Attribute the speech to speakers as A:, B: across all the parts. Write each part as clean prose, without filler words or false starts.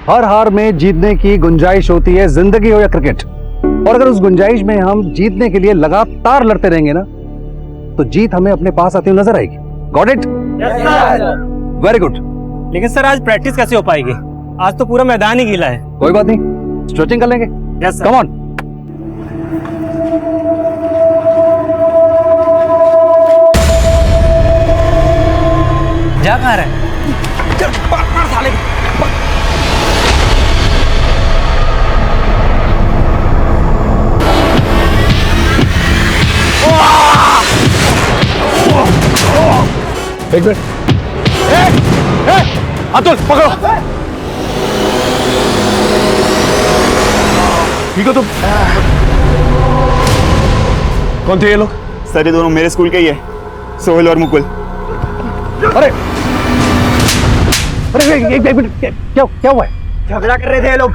A: हर हार में जीतने की गुंजाइश होती है, जिंदगी हो या क्रिकेट। और अगर उस गुंजाइश में हम जीतने के लिए लगातार लड़ते रहेंगे ना, तो जीत हमें अपने पास आती हुई नजर आएगी। Got it? Very good.
B: लेकिन सर आज प्रैक्टिस कैसे हो पाएगी? आज तो पूरा मैदान ही गीला है।
A: कोई बात नहीं, स्ट्रेचिंग कर लेंगे।
B: Yes
A: come on.
B: जा कहाँ रहा है?
A: एक मिनट। अतुल पकड़ो। ठीक हो तुम? कौन थे ये लोग?
C: सर ये दोनों मेरे स्कूल के ही है, सोहेल और मुकुल।
A: अरे अरे एक मिनट, क्या हुआ है?
B: झगड़ा कर रहे थे ये लोग।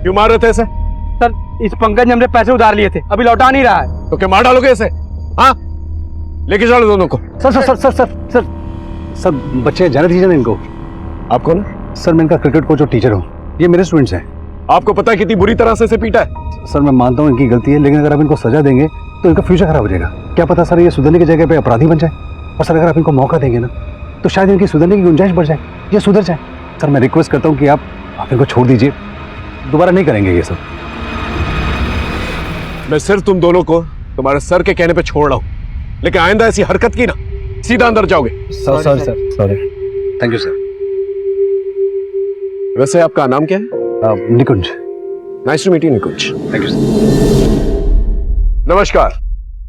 A: क्यों मार रहे थे इसे?
B: सर इस पंकज ने हमने पैसे उधार लिए थे, अभी लौटा नहीं रहा है।
A: तो क्या मार डालोगे इसे? हाँ, लेके चलो दोनों को। Sir sir sir sir sir sir sir बच्चे जाने दीजिए ना इनको। आप कौन? सर मैं इनका क्रिकेट कोच और टीचर हूँ। ये मेरे स्टूडेंट्स हैं। आपको पता है कितनी बुरी तरह से इसे पीटा है? सर मैं मानता हूँ इनकी गलती है, लेकिन अगर आप इनको सजा देंगे तो इनका फ्यूचर खराब हो जाएगा। क्या पता सर ये सुधरने की जगह पे अपराधी बन जाए। और सर अगर आप इनको मौका देंगे ना, तो शायद इनकी सुधरने की गुंजाइश बढ़ जाए, ये सुधर जाए। सर मैं रिक्वेस्ट करता हूँ कि आप इनको छोड़ दीजिए, दोबारा नहीं करेंगे ये सब।
D: मैं सिर्फ तुम दोनों को तुम्हारे सर के कहने पे छोड़ रहा हूं, लेकिन आइंदा ऐसी हरकत की ना, सीधा अंदर जाओगे।
A: Sorry sorry. Thank you sir.
D: वैसे आपका नाम क्या है?
A: Nikunj.
D: Nice to meet you Nikunj.
A: Thank you sir.
D: नमस्कार,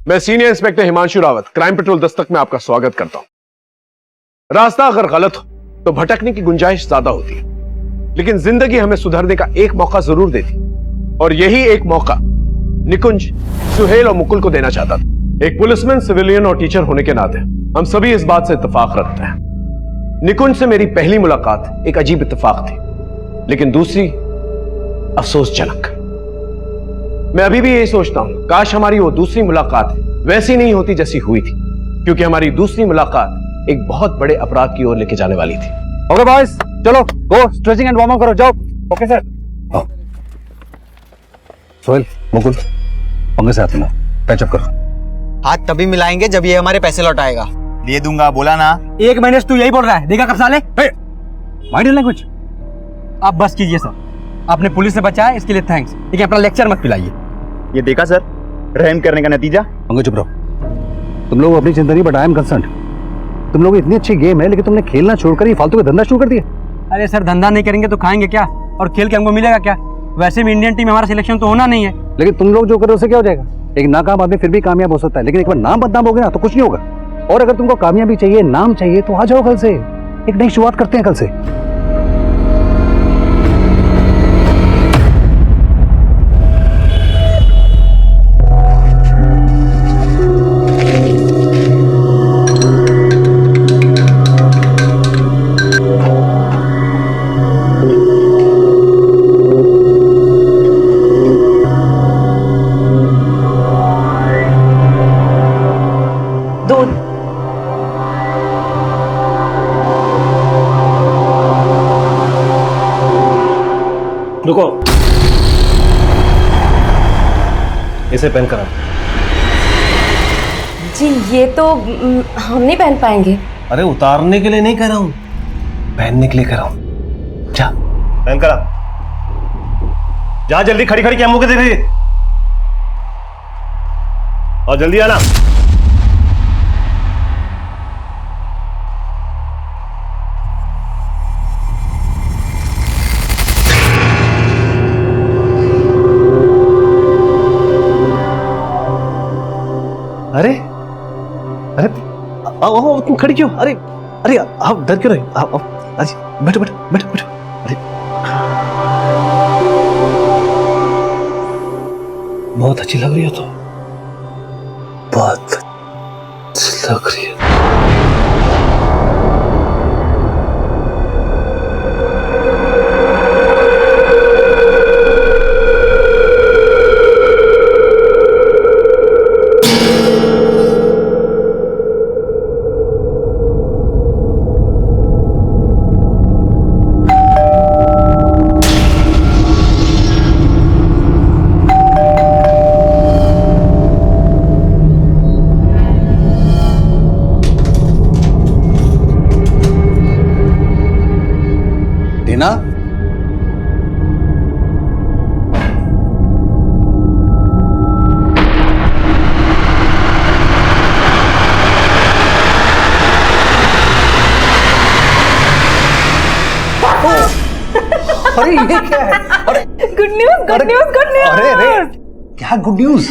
D: मैं senior inspector Himanshu Rawat, crime patrol Dastak में आपका स्वागत करता हूं। रास्ता अगर गलत हो तो भटकने की गुंजाइश ज्यादा होती है, लेकिन जिंदगी हमें सुधरने का एक मौका जरूर देती, और यही एक मौका निकुंज सुहेल और मुकुल को देना चाहता था। एक पुलिसमैन, सिविलियन और टीचर होने के नाते हम सभी इस बात से इत्तेफाक रखते हैं। निकुंज से मेरी पहली मुलाकात एक अजीब इत्तेफाक थी, लेकिन दूसरी अफसोसजनक। मैं अभी भी यही सोचता हूं, काश हमारी वो दूसरी मुलाकात वैसी नहीं होती जैसी हुई थी, क्योंकि हमारी दूसरी मुलाकात एक बहुत बड़े अपराध की ओर लेके जाने वाली थी।
A: ओके बॉयज, चलो गो स्ट्रेचिंग एंड वार्म अप करो, जाओ। Okay sir. सोहेल, मुकुल, पंगे से हाथ मिलाओ, पैचअप करो।
E: हाथ तभी मिलाएंगे जब ये हमारे पैसे लौटाएगा।
C: दे दूंगा बोला ना।
B: एक महीने से तू यही बोल रहा है, देखा कर साले।
A: Mind language.
B: आप बस कीजिए सर, आपने पुलिस से बचाया इसके लिए थैंक्स, लेकिन अपना लेक्चर मत पिलाइए।
C: ये देखा सर, रहम करने का नतीजा।
A: पंगे चुप रहो। तुम लोग अपनी चिंता नहीं, बट आई एम कंसर्न्ड। तुम लोग इतनी अच्छी गेम है, लेकिन तुमने खेलना छोड़कर ये फालतू का धंधा शुरू कर दिया।
B: अरे सर धंधा नहीं करेंगे तो खाएंगे क्या, और खेल के हमको मिलेगा क्या? वैसे भी इंडियन टीम हमारा सिलेक्शन तो होना नहीं है।
A: लेकिन तुम लोग जो करो उससे क्या हो जाएगा? एक नाकाम आदमी फिर भी कामयाब हो सकता है, लेकिन एक बार नाम बदनाम हो गया ना तो कुछ नहीं होगा। और अगर तुमको कामयाबी चाहिए, नाम चाहिए, तो आ जाओ कल से, एक नई शुरुआत करते हैं कल से।
F: रुको, इसे पहन कर आओ।
G: जी ये तो हम नहीं पहन पाएंगे।
F: अरे उतारने के लिए नहीं कह रहा हूं, पहनने के लिए कह रहा हूं। जा पहन कर आ। जा जल्दी, खड़ी खड़ी क्या मुंह के देख रही है? और जल्दी आना। अरे अरे आओ, तुम खड़ी क्यों? अरे अरे आप डर क्यों रहे? आओ, अरे बैठो बैठो बैठो बैठो। अरे बहुत अच्छी लग रही हो तो, बहुत अच्छी लग रही है।
A: ना। अरे ये क्या है? अरे
G: good news, good news, good news.
A: अरे अरे क्या गुड न्यूज?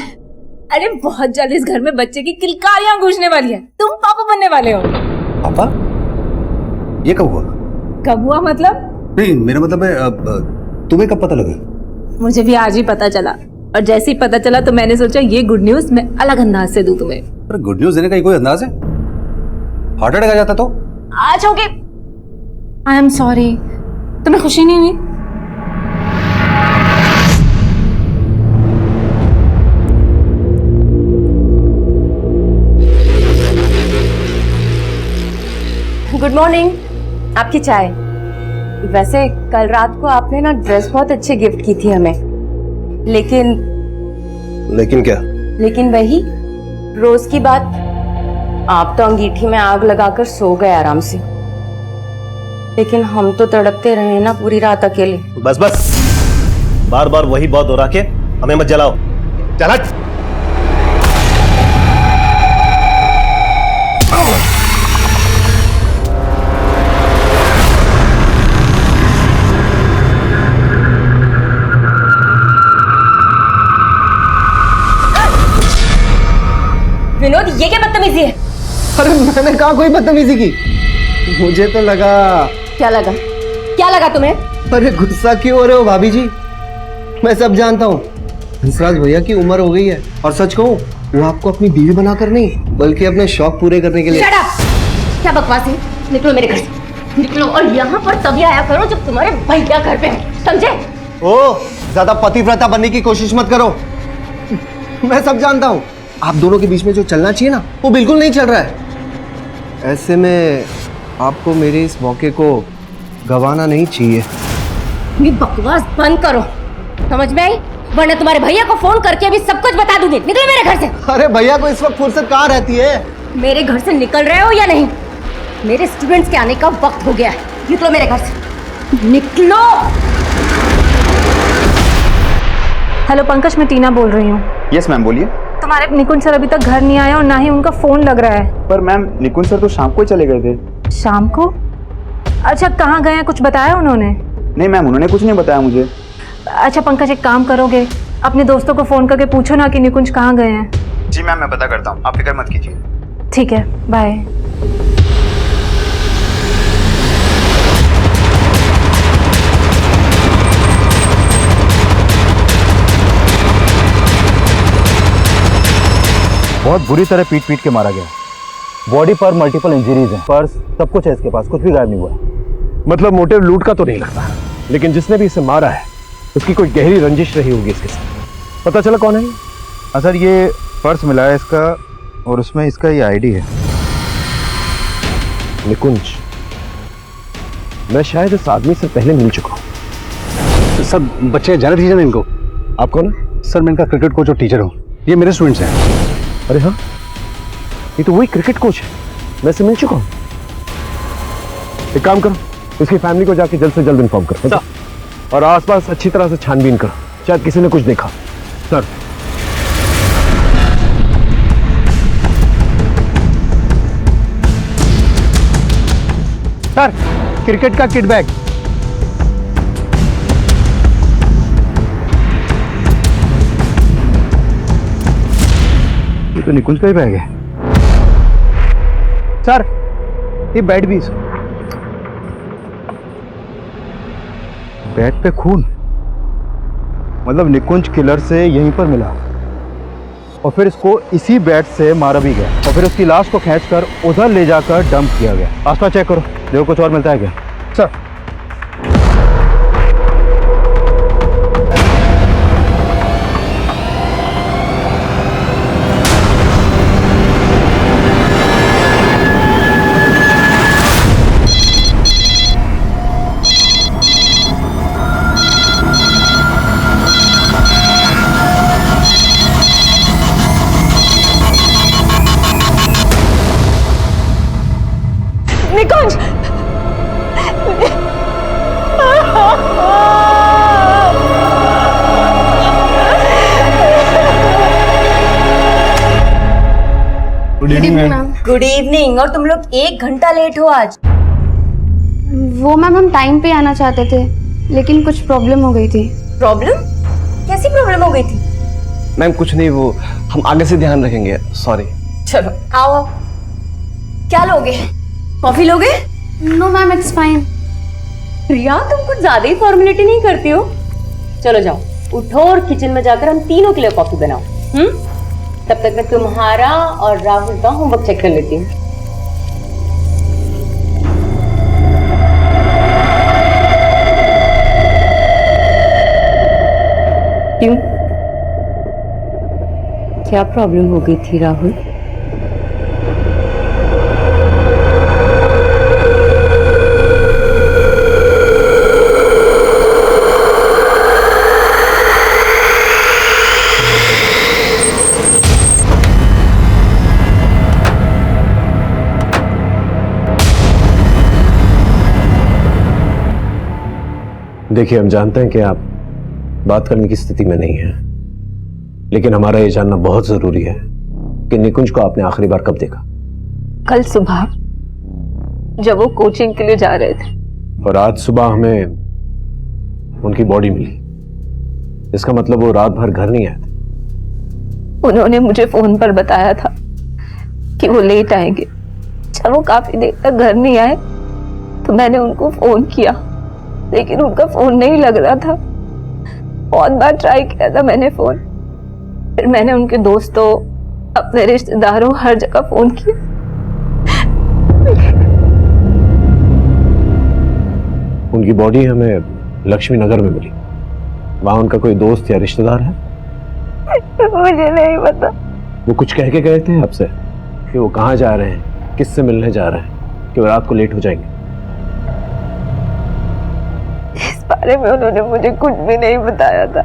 G: अरे बहुत जल्द इस घर में बच्चे की किलकारियां गूंजने वाली है। तुम पापा बनने वाले हो।
A: पापा? ये कब हुआ?
G: कब हुआ मतलब?
A: नहीं, मेरा मतलब है तुम्हें कब पता लगा?
G: मुझे भी आज ही पता चला, और जैसे ही पता चला तो मैंने सोचा ये गुड न्यूज मैं अलग अंदाज से दूं तुम्हें।
A: अरे गुड न्यूज देने का कोई अंदाज है? हार्ट अटैक आ जाता तो?
G: आज हो गए। आई एम सॉरी, तुम्हें खुशी नहीं हुई? गुड मॉर्निंग, आपकी चाय। वैसे कल रात को आपने ना ड्रेस बहुत अच्छी गिफ्ट की थी हमें,
A: लेकिन क्या?
G: लेकिन वही रोज की बात। आप तो अंगीठी में आग लगाकर सो गए आराम से, लेकिन हम तो तड़पते रहे ना पूरी रात अकेले।
F: बस बस, बार बार वही बात दोहरा के हमें मत जलाओ। चल हट।
G: विनोद, ये क्या बदतमीजी है?
F: अरे मैंने कहा कोई बदतमीजी की? मुझे तो लगा।
G: क्या लगा? क्या लगा तुम्हें?
F: अरे गुस्सा क्यों हो रहे हो भाभी जी? मैं सब जानता हूँ। हंसराज भैया की उम्र हो गई है, और सच कहूँ वो आपको अपनी बीवी बनाकर नहीं बल्कि अपने शौक पूरे करने के लिए।
G: Shut up! क्या बकवास है? निकलो मेरे घर से, निकलो। और यहाँ पर तभी आया करो जब तुम्हारे भैया घर पे हैं, समझे?
F: ओ, ज्यादा पतिव्रता बनने की कोशिश मत करो। मैं सब जानता हूँ। आप दोनों के बीच में जो चलना चाहिए ना, वो बिल्कुल नहीं चल रहा है। ऐसे में आपको मेरे इस मौके को गंवाना नहीं चाहिए।
G: ये बकवास बंद करो, समझ में आई? वरना तुम्हारे भैया को फोन करके अभी सब कुछ बता दूंगी। निकलो मेरे घर से।
F: अरे भैया को इस वक्त फुर्सत कहाँ रहती है?
G: मेरे घर से निकल रहे हो या नहीं? मेरे स्टूडेंट्स के आने का वक्त हो गया है। निकलो मेरे घर से, निकलो। हेलो पंकज, मैं टीना बोल रही हूँ।
C: यस मैम, बोलिए।
G: तुम्हारे निकुंज सर अभी तक घर नहीं आया और ना ही उनका फोन लग रहा है।
C: पर मैम, निकुंज सर तो शाम को ही चले गए थे।
G: शाम को? अच्छा, कहाँ गए हैं, कुछ बताया उन्होंने?
C: नहीं मैम, उन्होंने कुछ नहीं बताया मुझे।
G: अच्छा पंकज, एक काम करोगे, अपने दोस्तों को फोन करके पूछो ना कि निकुंज कहाँ गए हैं।
C: जी मैम, मैं पता करता हूँ, आप फिक्र मत कीजिए।
G: ठीक है, बाय।
H: बहुत बुरी तरह पीट पीट के मारा गया। बॉडी पर मल्टीपल इंजरीज हैं, पर्स सब कुछ है इसके पास, कुछ भी गायब नहीं हुआ है।
D: मतलब मोटिव लूट का तो नहीं लगता, लेकिन जिसने भी इसे मारा है उसकी कोई गहरी रंजिश रही होगी इसके साथ। पता चला कौन है?
H: हाँ सर, ये पर्स मिला है इसका, और उसमें इसका ये आईडी है।
D: निकुंज, मैं शायद इस आदमी से पहले मिल चुका हूँ।
A: सर बच्चे जाने दीजिए ना इनको।
D: आप कौन है?
A: सर मैं इनका क्रिकेट कोच और टीचर हूँ, ये मेरे स्टूडेंट्स हैं।
D: अरे हाँ, ये तो वही क्रिकेट कोच है, मैं इससे मिल चुका हूँ। एक काम करो, इसकी फैमिली को जाके जल्द से जल्द इन्फॉर्म करो, और आसपास अच्छी तरह से छानबीन करो, शायद किसी ने कुछ देखा। सर
F: सर, क्रिकेट का किट बैग।
H: ये तो निकुंज का ही बैग है।
F: सर, ये बैट भी।
H: बैट पे खून, मतलब निकुंज किलर से यहीं पर मिला, और फिर इसको इसी बैट से मारा भी गया, और फिर उसकी लाश को खींचकर उधर ले जाकर डंप किया गया। आसपास चेक करो, देखो कुछ और मिलता है क्या।
F: Sir,
G: Nikunj,
A: good evening ma'am.
G: Good evening. और तुम लोग 1 घंटा लेट हो आज।
I: वो मैम हम टाइम पे आना चाहते थे लेकिन कुछ प्रॉब्लम हो गई थी।
G: प्रॉब्लम? कैसी प्रॉब्लम हो गई थी?
F: मैम कुछ नहीं, वो हम आगे से ध्यान रखेंगे, सॉरी।
G: चलो आओ। क्या लोगे? कॉफी लोगे?
I: No ma'am it's fine.
G: Priya तुम कुछ ज्यादा ही फॉर्मेलिटी नहीं करती हो। चलो जाओ, उठो और किचन में जाकर हम तीनों के लिए कॉफी बनाओ। तब तक मैं तुम्हारा और राहुल का होमवर्क चेक कर लेती हूँ। क्यों? क्या प्रॉब्लम हो गई थी राहुल?
D: देखिए, हम जानते हैं कि आप बात करने की स्थिति में नहीं है, लेकिन हमारा ये जानना बहुत जरूरी है कि निकुंज को आपने आखिरी बार कब देखा?
J: कल सुबह जब वो कोचिंग के लिए जा रहे थे।
D: और आज सुबह हमें उनकी बॉडी मिली। इसका मतलब वो रात भर घर नहीं आए थे।
J: उन्होंने मुझे फोन पर बताया था कि वो लेट आएंगे। जब वो काफी देर तक घर नहीं आए तो मैंने उनको फोन किया, लेकिन उनका फोन नहीं लग रहा था। बहुत बार ट्राई किया था मैंने फोन, फिर मैंने उनके दोस्तों, अपने रिश्तेदारों, हर जगह फोन किया।
D: उनकी बॉडी हमें लक्ष्मी नगर में मिली। वहां उनका कोई दोस्त या रिश्तेदार है?
J: मुझे नहीं पता।
D: वो कुछ कह के गए थे आपसे कि वो कहाँ जा रहे हैं, किससे मिलने जा रहे हैं, कि वो रात को लेट हो जाएंगे?
J: इस बारे में उन्होंने मुझे कुछ भी नहीं बताया था।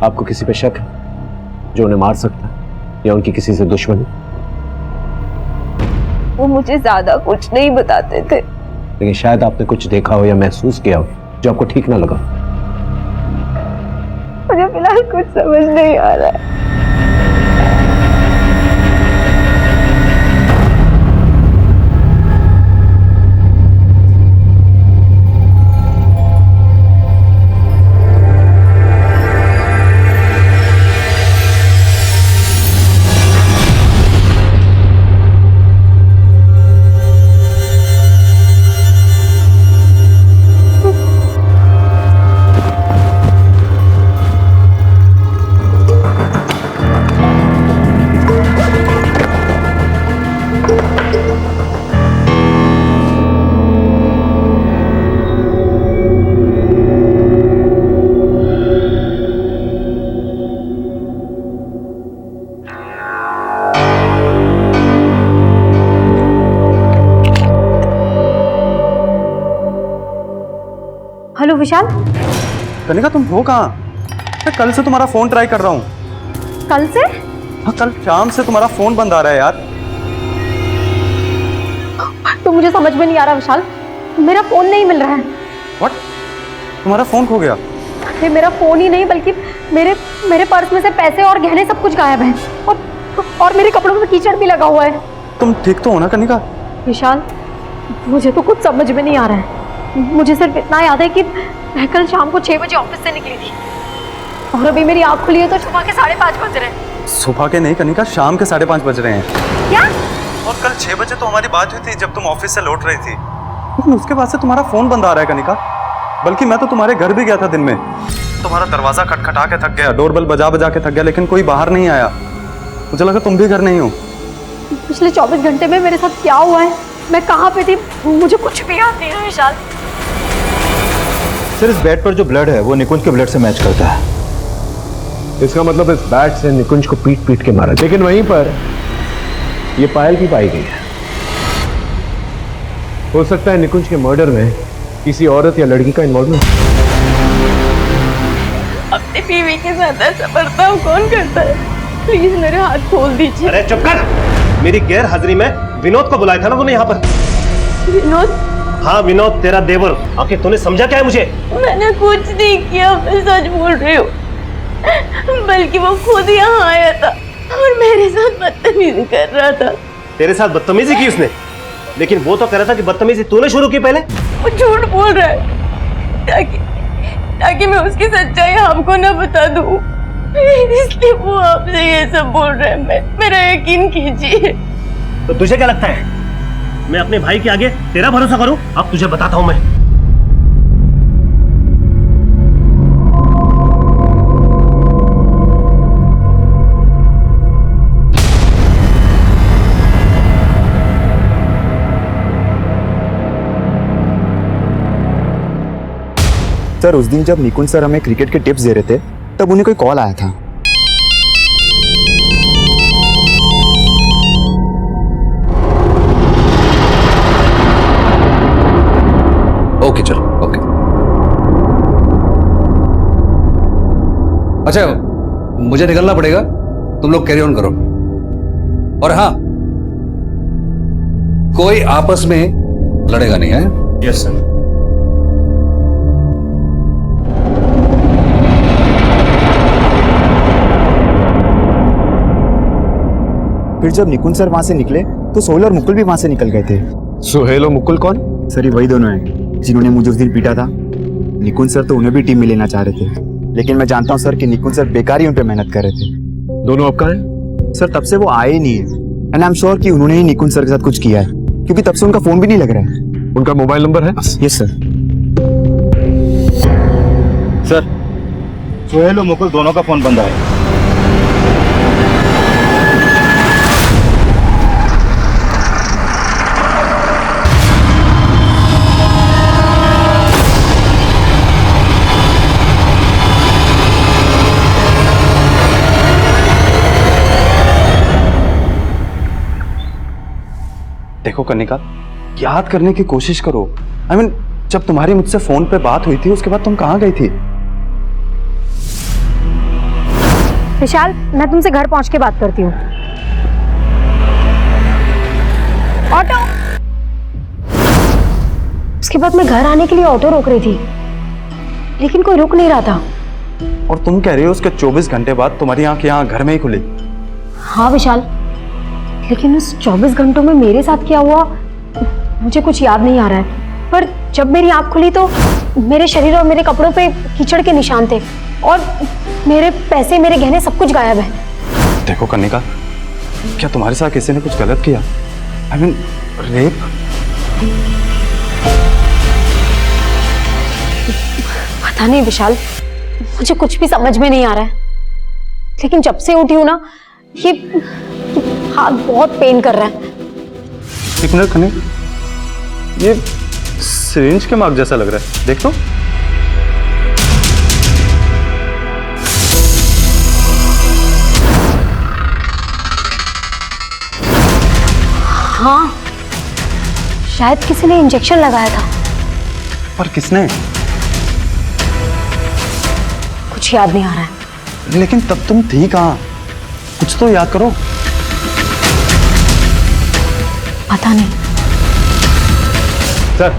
D: आपको किसी पे शक है जो उन्हें मार सकता है या उनकी किसी से दुश्मनी?
J: वो मुझे ज्यादा कुछ नहीं बताते थे,
D: लेकिन शायद आपने कुछ देखा हो या महसूस किया हो जो आपको ठीक ना लगा।
J: मुझे फिलहाल कुछ समझ नहीं आ रहा है।
I: हेलो विशाल।
F: कनिका तुम हो कहाँ? मैं कल से तुम्हारा फोन ट्राई कर रहा हूँ।
I: कल से?
F: हाँ, कल शाम से तुम्हारा फोन बंद आ रहा है यार।
I: तो मुझे समझ में नहीं आ रहा विशाल, मेरा फोन नहीं मिल रहा है।
F: व्हाट? तुम्हारा फोन खो गया?
I: ये मेरा फोन ही नहीं बल्कि मेरे पर्स में से पैसे और गहने सब कुछ गायब हैं और मेरे कपड़ों में कीचड़ भी लगा हुआ है।
F: तुम ठीक तो हो ना कनिका?
I: विशाल मुझे तो कुछ समझ में नहीं आ रहा है। मुझे सिर्फ इतना याद है कि मैं कल शाम को 6 बजे ऑफिस से निकली थी और अभी मेरी आँख खुली है तो सुबह के 5:30 बज रहे हैं।
F: सुबह के नहीं कनिका, शाम के 5:30 बज रहे हैं।
I: क्या?
F: और कल 6 बजे तो हमारी बात हुई थी जब तुम ऑफिस से लौट रही थी, लेकिन उसके बाद से तुम्हारा फोन बंद आ रहा है कनिका। बल्कि मैं तो तुम्हारे घर भी गया था दिन में, तुम्हारा दरवाजा खटखटा के थक गया, डोरबेल बजा बजा के थक गया, लेकिन कोई बाहर नहीं आया। मुझे लगा तुम भी घर नहीं हो।
I: पिछले 24 घंटे में मेरे साथ क्या हुआ है, मैं कहाँ पे थी, मुझे कुछ भी याद नहीं है विशाल।
H: सर, इस बेड पर जो ब्लड है वो निकुंज के ब्लड से मैच करता है।
D: इसका मतलब इस बैट से निकुंज को पीट पीट के मारा, लेकिन वहीं पर ये पायल भी पाई गई है। हो सकता है निकुंज के मर्डर में किसी औरत या लड़की का इन्वॉल्वमेंट।
J: अपनी बीवी के साथ ऐसा बर्ताव कौन करता है? प्लीज मेरे हाथ खोल दीजिए।
A: अरे चुप कर! मेरी गैर हाजिरी में विनोद को बुलाया था ना तूने यहाँ पर?
J: विनोद?
K: हाँ विनोद, तेरा देवर। आखिर तूने समझा क्या है मुझे?
J: मैंने कुछ नहीं किया, मैं सच बोल रही हूँ। बल्कि वो खुद यहाँ आया था और मेरे साथ बदतमीजी कर रहा था।
K: तेरे साथ बदतमीजी की उसने? लेकिन वो तो कह रहा था कि बदतमीजी तूने शुरू की पहले।
J: वो झूठ बोल रहा है ताकि मैं उसकी सच्चाई आपको ना बता दूं, इसलिए वो आपसे ये सब बोल रहे हैं। मेरा यकीन कीजिए।
K: तो तुझे क्या लगता है मैं अपने भाई के आगे तेरा भरोसा करूं? अब तुझे बताता हूं मैं।
C: सर उस दिन जब निकुंज सर हमें क्रिकेट के टिप्स दे रहे थे तब उन्हें कोई कॉल आया था।
A: ओके चलो ओके। अच्छा मुझे निकलना पड़ेगा, तुम लोग कैरी ऑन करो। और हाँ, कोई आपस में लड़ेगा नहीं है?
K: Yes sir.
C: फिर जब निकुंज सर वहां से निकले तो सोहेल और मुकुल भी वहां से निकल गए थे।
D: सुहेल और मुकुल कौन?
C: सर ये वही दोनों हैं जिन्होंने मुझे उस दिन पीटा था। निकुंज सर तो उन्हें भी टीम में लेना चाह रहे थे, लेकिन मैं जानता हूं सर कि निकुंज सर बेकार ही उन पे मेहनत कर रहे थे।
D: दोनों अब कहाँ हैं?
C: सर तब से वो आए ही नहीं है, एंड आई एम श्योर कि उन्होंने ही निकुंज सर के साथ कुछ किया है, क्योंकि तब से उनका फोन भी नहीं लग रहा है।
D: उनका मोबाइल नंबर है?
C: Yes sir.
H: सर सोहेल और मुकुल दोनों का फोन बंद है।
C: देखो कनिका, याद करने की कोशिश करो। आई मीन जब तुम्हारी मुझसे फोन पे बात हुई थी उसके बाद तुम कहाँ गई थी?
I: विशाल, मैं तुमसे घर पहुंच के बात करती हूँ। ऑटो। उसके बाद मैं घर आने के लिए ऑटो रोक रही थी, लेकिन कोई रुक नहीं रहा था।
C: और तुम कह रही हो उसके 24 घंटे बाद तुम्हारी आंख यहाँ घर में ही खुली?
I: हाँ विशाल, लेकिन उस 24 घंटों में मेरे साथ क्या हुआ मुझे कुछ याद नहीं आ रहा है। पर जब मेरी आंख खुली तो मेरे शरीर और मेरे कपड़ों पे कीचड़ के निशान थे और मेरे पैसे, मेरे गहने, सब कुछ गायब है।
C: देखो कनिका, क्या तुम्हारे साथ किसी ने कुछ गलत किया? I mean rape?
I: पता नहीं विशाल, मुझे कुछ भी समझ में नहीं आ रहा है। लेकिन जब से उठी हूं ना, ये हाथ बहुत पेन कर रहा है।
C: एक मिनट कनिका, ये सिरिंज के मार्क जैसा लग रहा है, देख तो।
I: हाँ, शायद किसी ने इंजेक्शन लगाया था।
C: पर किसने?
I: कुछ याद नहीं आ रहा है।
C: लेकिन तब तुम थी कहाँ? कुछ तो याद करो।
I: पता नहीं।
H: सर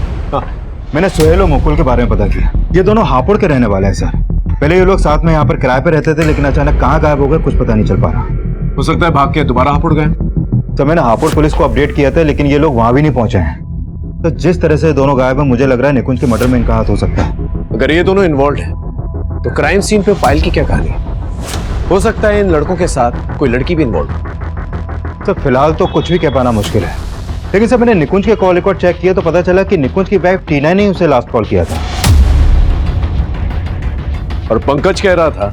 H: मैंने सोहेल और मुकुल के बारे में पता किया। ये दोनों हापुड़ के रहने वाले हैं सर। पहले ये लोग साथ में यहाँ पर किराए पे रहते थे, लेकिन अचानक कहाँ गायब हो गए कुछ पता नहीं चल पा रहा।
D: हो सकता है भाग के दोबारा हापुड़ गए।
H: तो मैंने हापुड़ पुलिस को अपडेट किया था, लेकिन ये लोग वहां भी नहीं पहुंचे हैं। तो जिस तरह से दोनों गायब है, मुझे लग रहा है निकुंज के मर्डर में इनका हाथ हो सकता है।
D: अगर ये दोनों इन्वॉल्व हैं, तो क्राइम सीन पे फाइल की क्या कहानी? हो सकता है इन लड़कों के साथ कोई लड़की भी इन्वॉल्व।
H: तो फिलहाल तो कुछ भी कह पाना मुश्किल है, लेकिन सर मैंने निकुंज के कॉल रिकॉर्ड चेक किया तो पता चला कि निकुंज की वाइफ टीना ने उसे लास्ट कॉल किया था।
D: और पंकज कह रहा था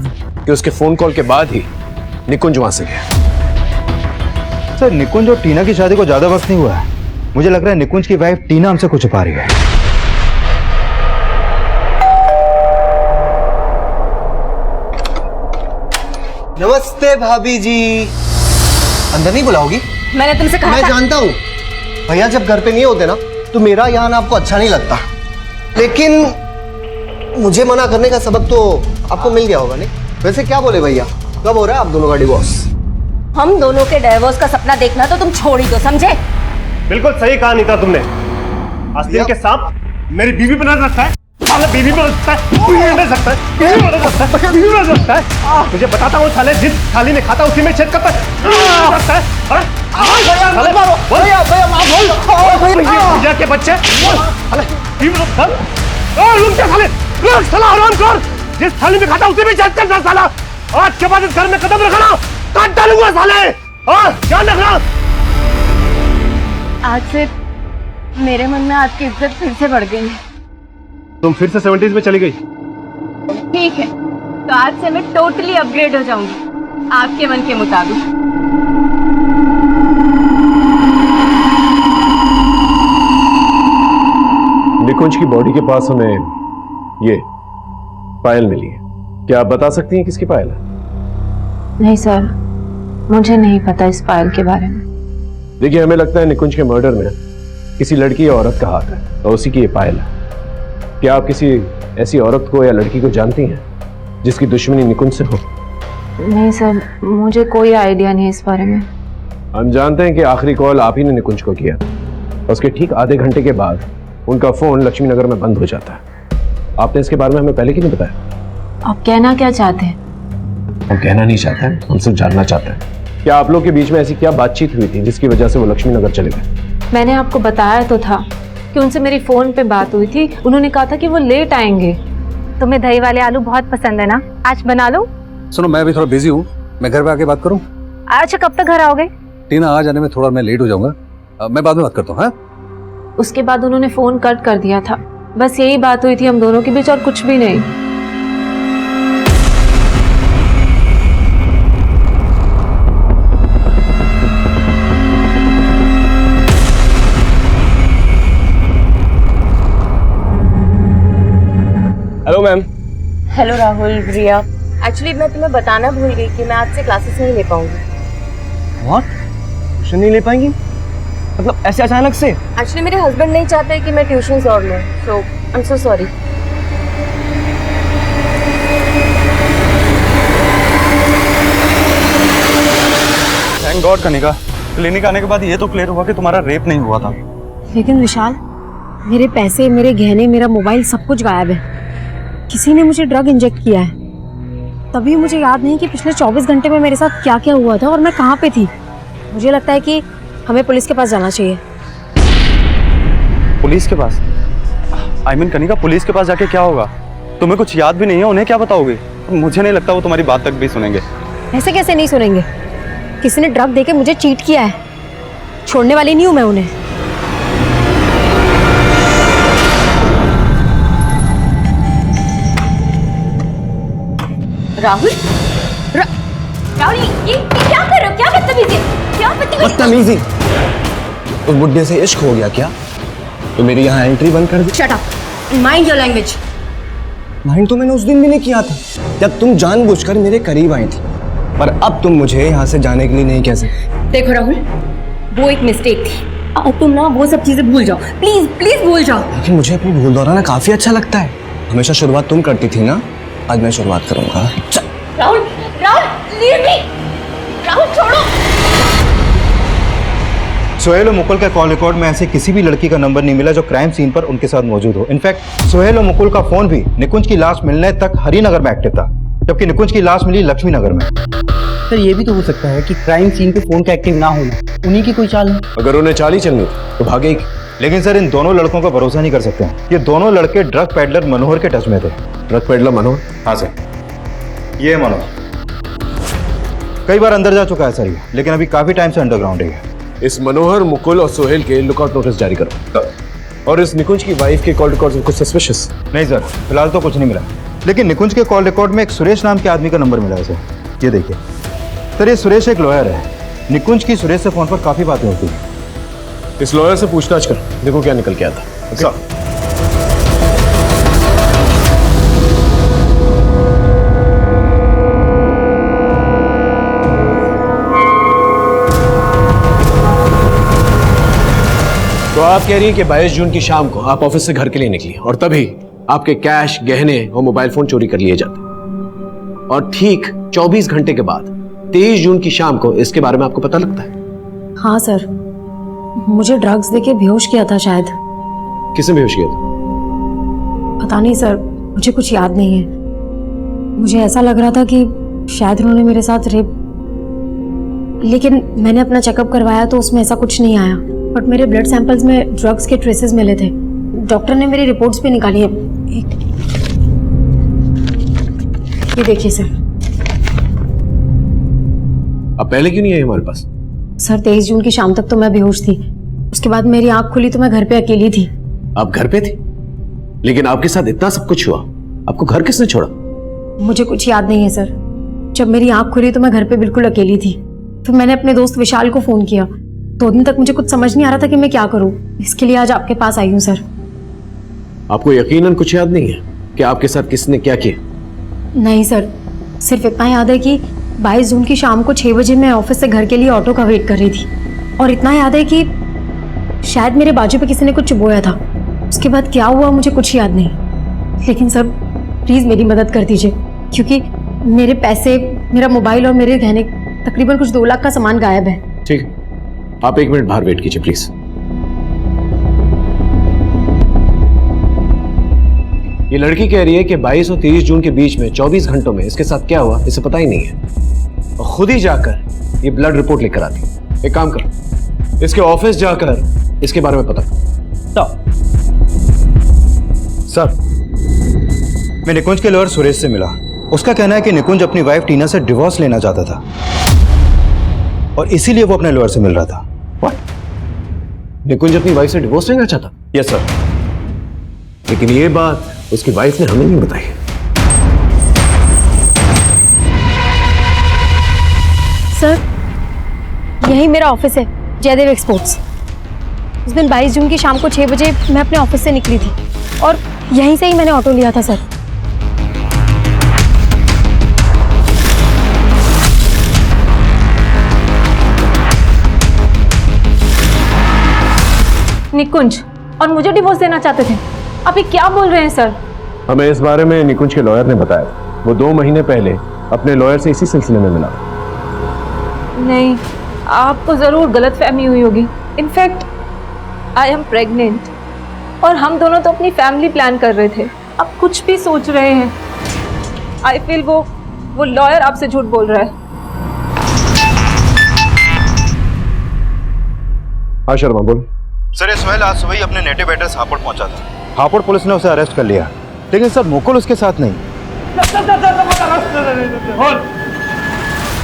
D: कि उसके फोन कॉल के बाद ही निकुंज वहां से गया।
H: सर निकुंज और टीना की शादी को ज्यादा वक्त नहीं हुआ है। मुझे लग रहा है निकुंज की वाइफ टीना हमसे कुछ छुपा रही है।
F: नमस्ते भाभी जी। अंदर नहीं बुलाओगी?
J: मैंने तुमसे कहा
F: मैं
J: था।
F: जानता हूँ भैया जब घर पे नहीं होते ना तो मेरा यहाँ आना आपको अच्छा नहीं लगता, लेकिन मुझे मना करने का सबक तो आपको मिल गया होगा नहीं? वैसे क्या बोले भैया, कब हो रहा है आप दोनों का डिवोर्स?
J: हम दोनों के डाइवोर्स का सपना देखना तो तुम छोड़ ही दो, समझे?
K: बिल्कुल सही कहा नीता तुमने। आस्तीन के सांप मेरी बीवी पर नजर रखता है। साले बीवी पर रखता है, बीवी पर नजर रखता है, बीवी पर नजर रखता है, बीवी पर नजर रखता है। तुझे बताता हूँ साले, जिस थाली में खाता उसी में छेद करता है। रखता है। साले भैया के बच्चे साले बीवी पर रखता है। रुक जा साले, रुक साला, आराम कर। जिस थाली में खाता उसी में छेद करता साला। आज के बाद इस घर में कदम रखना काट डालूंगा साले। ध्यान रखना।
G: आज से मेरे मन में आपकी इज्जत फिर से बढ़ गई है।
K: तुम फिर से 70s में चली गई।
G: ठीक है, तो आज से मैं टोटली अपग्रेड हो जाऊंगी आपके मन के मुताबिक।
D: निकुंज की बॉडी के पास हमें ये पायल मिली है। क्या आप बता सकती हैं किसकी पायल है?
J: नहीं सर, मुझे नहीं पता इस फाइल के बारे में।
D: देखिए, हमें लगता है निकुंज के मर्डर में किसी लड़की या औरत का हाथ है और उसी की ये पायल है। क्या आप किसी ऐसी औरत को या लड़की को जानती हैं जिसकी दुश्मनी निकुंज से हो?
J: नहीं सर, मुझे कोई आइडिया नहीं इस बारे में।
D: हम जानते हैं कि आखिरी कॉल आप ही ने निकुंज को किया था। उसके ठीक आधे घंटे के बाद उनका फोन लक्ष्मी नगर में बंद हो जाता है। आपने इसके बारे में हमें पहले क्यों नहीं बताया?
J: आप कहना क्या चाहते हैं?
D: हम कहना नहीं चाहते हैं, हम सिर्फ जानना चाहते हैं। क्या आप लोग के बीच में ऐसी क्या बातचीत हुई थी जिसकी वजह से वो लक्ष्मी नगर चले गए?
J: मैंने आपको बताया तो था कि उनसे मेरी फोन पे बात हुई थी। उन्होंने कहा था कि वो लेट आएंगे।
I: तुम्हें दही वाले आलू बहुत पसंद है ना, आज बना लो।
A: सुनो, मैं अभी थोड़ा बिजी हूँ, मैं घर पे आके बात करूँ?
I: अच्छा, कब तक घर आओगे?
A: टीना, आ जाने में थोड़ा मैं लेट हो जाऊंगा, मैं बाद में बात करता हूँ। हाँ,
J: उसके बाद उन्होंने फोन कट कर दिया था। बस यही बात हुई थी हम दोनों के बीच और कुछ भी नहीं।
K: Hello ma'am.
G: हेलो राहुल, रिया। एक्चुअली मैं तुम्हें बताना भूल गई कि मैं आज से क्लासेस नहीं ले पाऊंगी।
K: व्हाट? ट्यूशन नहीं ले पाएंगी? मतलब ऐसे अचानक से?
G: एक्चुअली मेरे हस्बैंड नहीं चाहते कि मैं ट्यूशन और लूँ, so I am so sorry.
C: Thank God Kanika, clinic आने के बाद ये तो क्लियर हुआ कि तुम्हारा रेप नहीं हुआ था।
I: लेकिन विशाल, मेरे पैसे, मेरे गहने, मेरा मोबाइल सब कुछ गायब है। किसी ने मुझे ड्रग इंजेक्ट किया है। तभी मुझे याद नहीं कि पिछले 24 घंटे में मेरे साथ क्या क्या हुआ था और मैं कहाँ पे थी। मुझे लगता है कि हमें पुलिस के पास जाना चाहिए।
C: पुलिस के पास? आई मीन कनिका, पुलिस के पास जाके क्या होगा? तुम्हें कुछ याद भी नहीं है, उन्हें क्या बताओगे? मुझे नहीं लगता वो तुम्हारी बात तक भी सुनेंगे।
I: ऐसे कैसे नहीं सुनेंगे? किसी ने ड्रग देके मुझे चीट किया है, छोड़ने वाली नहीं हूं मैं उन्हें।
G: राहुल, राहुल, ये क्या कर रहे हो? क्या बदतमीजी? क्या
F: बदतमीजी? उस बुड्ढे से इश्क हो गया क्या? तो मेरी यहाँ एंट्री बंद कर दी।
G: Shut up, mind your language.
F: Mind तो मैंने उस दिन भी नहीं किया था जब तुम जानबूझकर मेरे करीब आई थी, पर अब तुम मुझे यहाँ से जाने के लिए नहीं कह सकते।
G: देखो राहुल, वो एक मिस्टेक थी और तुम ना वो सब चीजें भूल जाओ, प्लीज प्लीज भूल जाओ।
F: लेकिन मुझे अपनी भूल दोहराना काफी अच्छा लगता है। हमेशा शुरुआत तुम करती थी ना, आज मैं शुरुआत करूंगा।
G: Rahul, Rahul, leave me. राहुल छोड़ो।
H: सोहेल और मुकुल के कॉल रिकॉर्ड में ऐसे किसी भी लड़की का नंबर नहीं मिला जो क्राइम सीन पर उनके साथ मौजूद हो। इनफैक्ट सोहेल और मुकुल का फोन भी निकुंज की लाश मिलने तक हरिनगर में एक्टिव था, जबकि निकुंज की लाश मिली लक्ष्मी नगर में।
B: सर, ये भी तो हो सकता है कि क्राइम सीन पे फोन का एक्टिव ना होना उन्हीं की कोई चाल है।
D: अगर उन्हें चाल ही चलनी तो भागे।
H: लेकिन सर, इन दोनों लड़कों का भरोसा नहीं कर सकते हैं। ये दोनों लड़के ड्रग पेडलर मनोहर के टच में थे।
D: ड्रग पेडलर मनोहर?
H: हाँ सर, ये है मनोहर। कई बार अंदर जा चुका है सर ये, लेकिन अभी काफी टाइम से अंडरग्राउंड है।
D: इस मनोहर, मुकुल और सोहेल के लुकआउट नोटिस जारी करो। और इस निकुंज की वाइफ के कॉल रिकॉर्ड में कुछ सस्पिशियस?
H: नहीं सर, फिलहाल तो कुछ नहीं मिला, लेकिन निकुंज के कॉल रिकॉर्ड में एक सुरेश नाम के आदमी का नंबर मिला है सर। ये देखिए सर, ये सुरेश एक लॉयर है। निकुंज की सुरेश से फोन पर काफी बातें होती हैं।
D: इस लॉयर से पूछताछ कर, देखो क्या निकल के आता है।
H: सर,
D: तो आप कह रही हैं कि 22 जून की शाम को आप ऑफिस से घर के लिए निकली और तभी आपके कैश, गहने और मोबाइल फोन चोरी कर लिए जाते, और ठीक 24 घंटे के बाद 23 जून की शाम को इसके बारे में आपको पता लगता है?
I: हाँ सर, मुझे ड्रग्स देके बेहोश किया था शायद।
D: किसने बेहोश किया था?
I: पता नहीं सर, मुझे कुछ याद नहीं है। मुझे ऐसा लग रहा था कि शायद उन्होंने मेरे साथ रेप, लेकिन मैंने अपना चेकअप करवाया तो उसमें ऐसा कुछ नहीं आया। बट मेरे ब्लड सैंपल्स में ड्रग्स के ट्रेसेस मिले थे। डॉक्टर ने मेरी रिपोर्ट्स भी निकाली है। ये देखिए सर।
D: अब पहले क्यों नहीं आई हमारे पास?
I: सर 23 जून की शाम तक तो मैं बेहोश थी। उसके बाद मेरी आंख खुली तो मैं घर पे अकेली थी।
D: आप घर पे थी, लेकिन आपके साथ इतना सब कुछ हुआ, आपको घर किसने छोड़ा?
I: मुझे कुछ याद नहीं है सर। जब मेरी आंख खुली तो मैं घर पे बिल्कुल अकेली थी। फिर मैंने अपने दोस्त विशाल को फोन किया। 2 दिन तक मुझे कुछ समझ नहीं आ रहा था कि मैं क्या करूं। इसके लिए आज आपके पास आई हूं सर।
D: आपको यकीनन कुछ याद नहीं है कि आपके साथ किसने क्या किया?
I: नहीं सर, सिर्फ इतना याद है कि 22 जून की शाम को 6 बजे मैं ऑफिस से घर के लिए ऑटो का वेट कर रही थी। और इतना याद है कि शायद मेरे बाजू पे किसी ने कुछ चुभोया था। उसके बाद क्या हुआ मुझे कुछ याद नहीं। लेकिन सर प्लीज मेरी मदद कर दीजिए, क्योंकि मेरे पैसे, मेरा मोबाइल और मेरे गहने, तकरीबन कुछ 2 लाख का सामान गायब है।
D: ठीक, आप 1 मिनट बाहर वेट कीजिए प्लीज। ये लड़की कह रही है कि 22 और 23 जून के बीच में 24 घंटों में इसके साथ क्या हुआ इसे पता ही नहीं है, और खुद ही जाकर ये ब्लड रिपोर्ट लेकर आती है। एक काम करो, इसके ऑफिस जाकर इसके बारे में पता करो।
H: सर, मैं निकुंज के लॉयर सुरेश से मिला। उसका कहना है कि निकुंज अपनी वाइफ टीना से डिवोर्स लेना चाहता था और इसीलिए वो अपने लॉयर से मिल रहा था।
D: निकुंज अपनी वाइफ से डिवोर्स लेना चाहता?
H: Yes sir.
D: लेकिन ये बात उसकी वाइफ ने हमें नहीं बताई।
I: सर यही मेरा ऑफिस है, जयदेव एक्सपोर्ट्स। उस दिन 22 जून की शाम को 6 बजे मैं अपने ऑफिस से निकली थी और यहीं से ही मैंने ऑटो लिया था सर।
J: निकुंज और मुझे डिवोर्स देना चाहते थे। आप ये क्या बोल रहे हैं सर?
D: हमें इस बारे में निकुंज के लॉयर ने बताया। वो 2 महीने पहले अपने लॉयर से इसी सिलसिले में मिला।
J: नहीं, आपको जरूर गलतफहमी हुई होगी। इनफैक्ट आई एम प्रेग्नेंट और हम दोनों तो अपनी फैमिली प्लान कर रहे थे। आप कुछ भी सोच रहे हैं। आई फील वो लॉयर आपसे झूठ बोल रहा है।
D: हाँ शर्मा बोल।
H: सर, ये सोहेल आज सुबह ही अपने नेटिव एड्रेस हापुड़ पहुंचा था। हापुड़ पुलिस ने उसे अरेस्ट कर लिया, लेकिन सर मुकुल उसके साथ नहीं।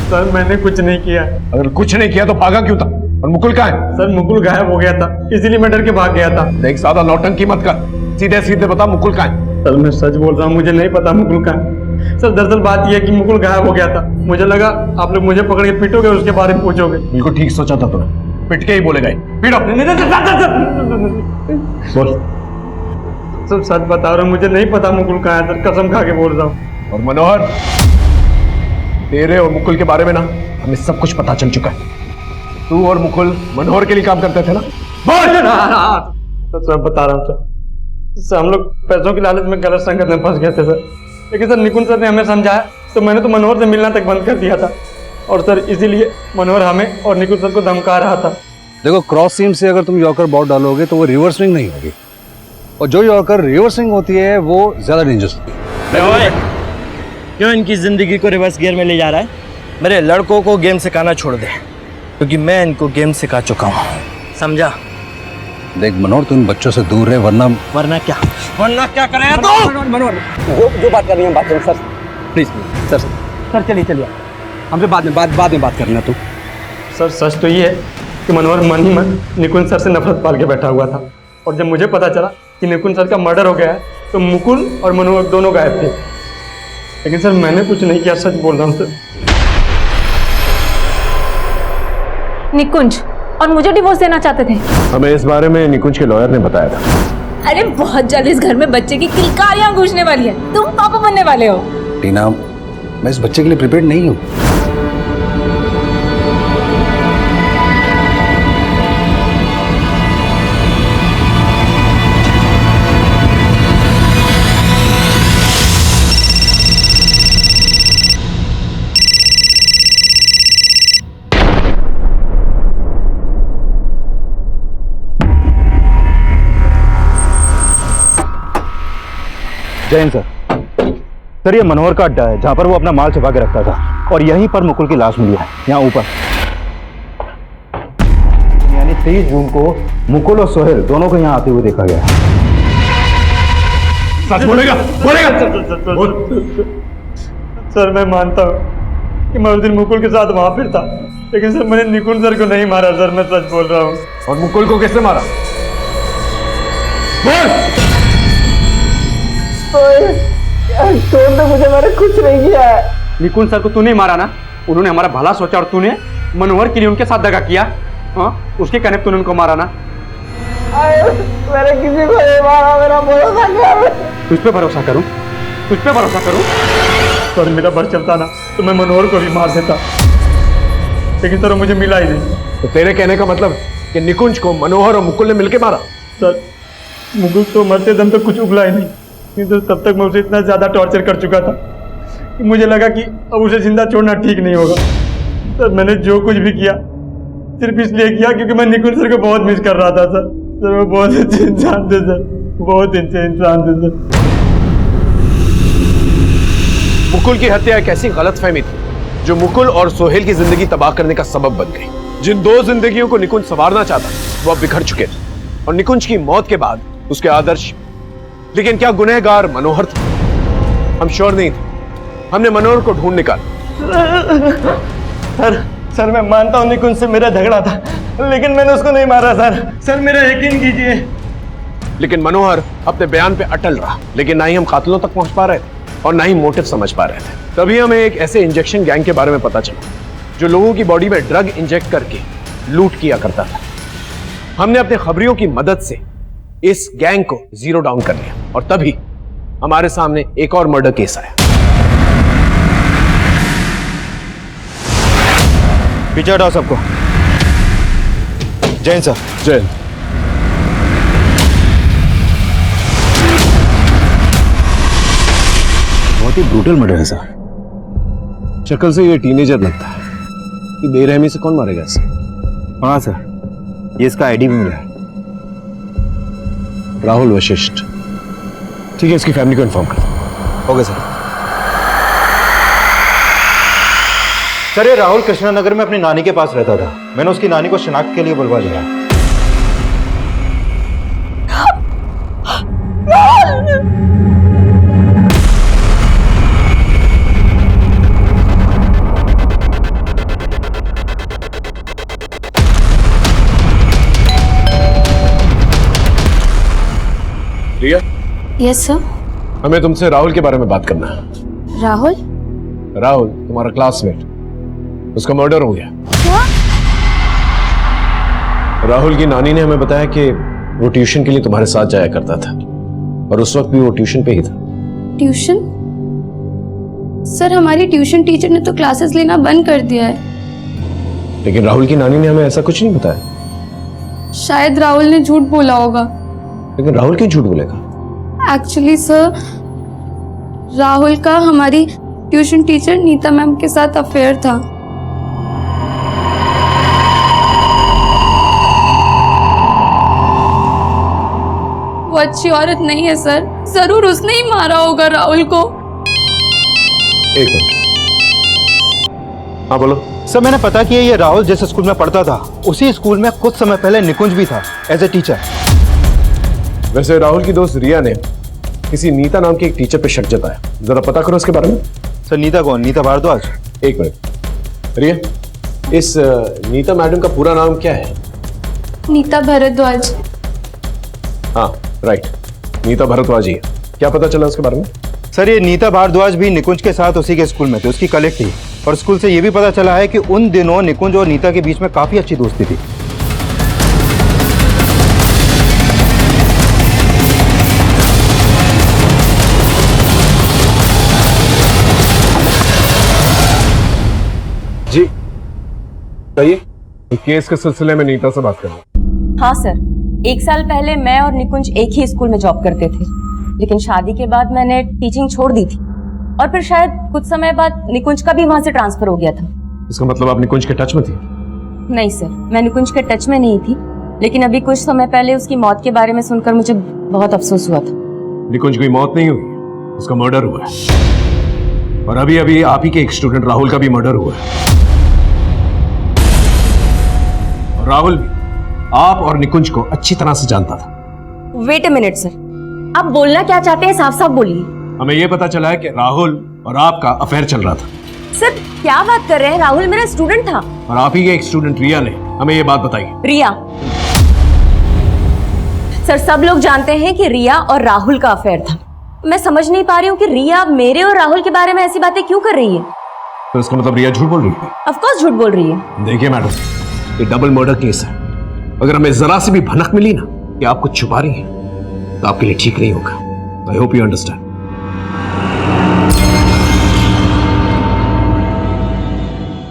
B: सर मैंने कुछ नहीं किया।
D: अगर कुछ नहीं किया तो भागा क्यों था? और मुकुल कहाँ है?
B: सर मुकुल गायब हो गया था, इसीलिए मैं डर के भाग गया था।
D: देख ज्यादा नौटंकी मत कर, सीधे सीधे बता मुकुल कहाँ है?
B: सर मैं सच बोल रहा हूँ, मुझे नहीं पता मुकुल कहाँ है। सर दरअसल बात यह है कि मुकुल गायब हो गया था। मुझे लगा आप लोग मुझे पकड़ के पीटोगे और उसके बारे में पूछोगे।
D: बिल्कुल ठीक सोचा था तूने, पिट के ही बोलेगा। पीटो। बोल।
B: सर सच बता रहा हूँ, मुझे नहीं पता मुकुल कहाँ है सर, कसम खा के बोल रहा हूँ।
D: और मनोहर, तेरे और मुकुल के बारे में ना हमें सब कुछ पता चल चुका है। तू और मुकुल मनोहर के लिए काम करते थे ना?
B: बोल। सर बता रहा हूँ सर, हम लोग पैसों की लालच में गलत संगत में फंस गए थे सर। लेकिन सर निकुंज सर ने हमें समझाया तो मैंने तो मनोहर से मिलना तक बंद कर दिया था। और सर इसीलिए मनोहर हमें और निकुंज सर को धमका रहा था।
A: देखो, क्रॉस सीम से अगर तुम यॉर्कर बॉल डालोगे तो वो रिवर्स स्विंग नहीं होगी, और जो यॉर्कर रिवर्स स्विंग होती है वो ज्यादा डेंजरस होती है।
L: क्यों इनकी जिंदगी को रिवर्स गियर में ले जा रहा है? मेरे लड़कों को गेम सिखाना छोड़ दे, क्योंकि मैं इनको गेम सिखा चुका हूँ, समझा?
A: देख मनोहर, तू इन बच्चों से दूर रहे, वरना
L: क्या करेगा तू?
B: मनोहर जो बात कर रही है बात करें सर, प्लीज सर चलिए हमसे बाद में बात करना। तू सर सच तो ये है कि मनोहर मन ही मन निकुंज सर से नफरत पाल के बैठा हुआ था, और जब मुझे पता चला कि निकुंज सर का मर्डर हो गया है तो मुकुल और मनोहर दोनों गायब थे। लेकिन सर मैंने कुछ नहीं किया, सच बोल रहा हूँ सर।
J: निकुंज और मुझे डिवोर्स देना चाहते थे।
D: हमें इस बारे में निकुंज के लॉयर ने बताया था।
J: अरे बहुत जल्द इस घर में बच्चे की किलकारियां गूंजने वाली है। तुम पापा बनने वाले हो।
A: टीना, मैं इस बच्चे के लिए प्रिपेयर्ड नहीं हूँ।
H: जैन सर, सर ये मनोहर का अड्डा है जहां पर वो अपना माल छुपा के रखता था, और यहीं पर मुकुल की लाश मिली है, यहाँ ऊपर। यानी 23 जून को मुकुल और सोहेल दोनों को यहाँ आते हुए देखा गया।
K: सच बोलेगा? बोलेगा?
L: सर मैं मानता हूँ कि मैं उस दिन मुकुल के साथ वहां पर था, लेकिन सर मैंने निकुंज सर को नहीं मारा सर, मैं सच बोल रहा हूँ।
D: और मुकुल को किसने मारा? बोल!
L: तो मुझे मैंने कुछ नहीं किया है। निकुंज सर को तूने मारा ना? उन्होंने हमारा भला सोचा और तूने मनोहर के लिए उनके साथ दगा किया। हाँ, उसके कहने तूने उनको मारा ना? मैंने किसी को नहीं मारा, मेरा भरोसा कर। तुझ पे भरोसा करूं? तुझ पे भरोसा करूं? सर मेरा बस चलता ना तो मैं मनोहर को भी मार देता, लेकिन सर मुझे मिला ही नहीं।
D: तो तेरे कहने का मतलब कि निकुंज को मनोहर और मुकुल ने मिलकर मारा?
L: सर मुकुल तो मरते दम तक कुछ उगला ही नहीं, किंतु तब तक मैं उसे इतना ज्यादा टॉर्चर कर चुका था कि मुझे लगा कि अब उसे जिंदा छोड़ना ठीक नहीं होगा। सर मैंने जो कुछ भी किया सिर्फ इसलिए किया क्योंकि मैं निकुंज सर को बहुत मिस कर रहा था। सर वो बहुत अच्छे इंसान थे सर, बहुत अच्छे इंसान थे सर।
D: मुकुल की हत्या एक ऐसी गलतफहमी थी जो मुकुल और सोहेल की जिंदगी तबाह करने का सबब बन गई। जिन दो जिंदगियों को निकुंज संवारना चाहता वो अब बिखर चुके थे, और निकुंज की मौत के बाद उसके आदर्श। लेकिन क्या गुनहगार मनोहर था? हम श्योर नहीं थे। हमने मनोहर को ढूंढ निकाला।
L: सर मैं मानता हूँ निकुंज से मेरा झगड़ा था, लेकिन मैंने उसको नहीं मारा सर। सर मेरा यकीन कीजिए।
D: लेकिन मनोहर अपने बयान पे अटल रहा, लेकिन ना ही हम कातिलों तक पहुंच पा रहे थे और ना ही मोटिव समझ पा रहे थे। तभी हमें एक ऐसे इंजेक्शन गैंग के बारे में पता चला जो लोगों की बॉडी में ड्रग इंजेक्ट करके लूट किया करता था। हमने अपने खबरियों की मदद से इस गैंग को जीरो डाउन कर लिया, और तभी हमारे सामने एक और मर्डर केस आया।
H: पीछे हटाओ सबको। जैन सर।
D: जैन।
A: बहुत ही ब्रूटल मर्डर है सर।
D: शक्ल से ये टीनेजर लगता है कि बेरहमी से कौन मारेगा इसे?
H: हाँ सर, ये इसका आईडी भी मिला है।
D: राहुल वशिष्ठ। ठीक है, इसकी फैमिली को इन्फॉर्म कर।
H: Okay sir. सर ये राहुल कृष्णानगर में अपनी नानी के पास रहता था। मैंने उसकी नानी को शिनाख्त के लिए बुलवा लिया।
D: रिया?
I: Yes sir.
D: हमें तुमसे राहुल के बारे में बात करना है।
I: राहुल?
D: राहुल तुम्हारा क्लासमेट, उसका मर्डर हो गया।
I: क्या?
D: राहुल की नानी ने हमें बताया कि वो ट्यूशन के लिए तुम्हारे साथ जाया करता था, और उस वक्त भी वो ट्यूशन पे ही था।
I: ट्यूशन? सर हमारी ट्यूशन टीचर ने तो क्लासेस लेना बंद कर दिया है।
D: लेकिन राहुल की नानी ने हमें ऐसा कुछ नहीं बताया।
I: शायद राहुल ने झूठ बोला होगा।
D: लेकिन राहुल क्यों झूठ बोलेगा?
I: एक्चुअली सर, राहुल का हमारी ट्यूशन टीचर नीता मैम के साथ अफेयर था। वो अच्छी औरत नहीं है सर, जरूर उसने ही मारा होगा राहुल को।
D: एक मिनट। हाँ बोलो।
H: सर मैंने पता किया ये राहुल जिस स्कूल में पढ़ता था उसी स्कूल में कुछ समय पहले निकुंज भी था एज ए टीचर।
D: वैसे राहुल की दोस्त रिया ने किसी नीता नाम के एक टीचर पे शक जताया, जरा पता करो उसके बारे में।
H: सर नीता कौन? नीता भारद्वाज?
D: एक मिनट। रिया, इस नीता मैडम का पूरा नाम क्या है?
I: नीता भारद्वाज।
D: हाँ राइट, नीता भारद्वाज ही है। क्या पता चला उसके बारे में?
H: सर ये नीता भारद्वाज भी निकुंज के साथ उसी के स्कूल में थे, उसकी कलीग थी, और स्कूल से ये भी पता चला है कि उन दिनों निकुंज और नीता के बीच में काफी अच्छी दोस्ती थी।
D: जी कहिए। केस के सिलसिले में नीता से बात करना।
G: हाँ सर, 1 साल पहले मैं और निकुंज एक ही स्कूल में जॉब करते थे, लेकिन शादी के बाद मैंने टीचिंग छोड़ दी थी, और फिर शायद कुछ समय बाद निकुंज का भी वहां से ट्रांसफर हो गया था।
D: इसका मतलब आप निकुंज के टच में थी?
G: नहीं सर, मैं निकुंज के टच में नहीं थी, लेकिन अभी कुछ समय पहले उसकी मौत के बारे में सुनकर मुझे बहुत अफसोस हुआ था।
D: निकुंज की मौत नहीं हुई? उसका मर्डर हुआ है और अभी अभी आप ही के एक स्टूडेंट राहुल का भी मर्डर हुआ है। और राहुल भी आप और निकुंज को अच्छी तरह से जानता था।
G: वेट अ मिनट सर, आप बोलना क्या चाहते हैं साफ साफ बोलिए।
D: हमें यह पता चला है कि राहुल और आपका अफेयर चल रहा था।
G: सर क्या बात कर रहे हैं, राहुल मेरा स्टूडेंट था।
D: और आप ही के एक स्टूडेंट रिया ने हमें ये बात बताई।
G: रिया? सर सब लोग जानते हैं कि रिया और राहुल का अफेयर था। मैं समझ नहीं पा रही हूँ कि रिया मेरे और राहुल के बारे में ऐसी बातें क्यों कर रही है।
D: तो इसका मतलब रिया झूठ बोल रही है?
G: ऑफ कोर्स झूठ बोल रही है।
D: देखिए मैडम, ये डबल मर्डर केस है। अगर हमें जरा सी भी भनक मिली ना कि आप कुछ छुपा रही हैं तो आपके लिए ठीक नहीं होगा। I hope you understand.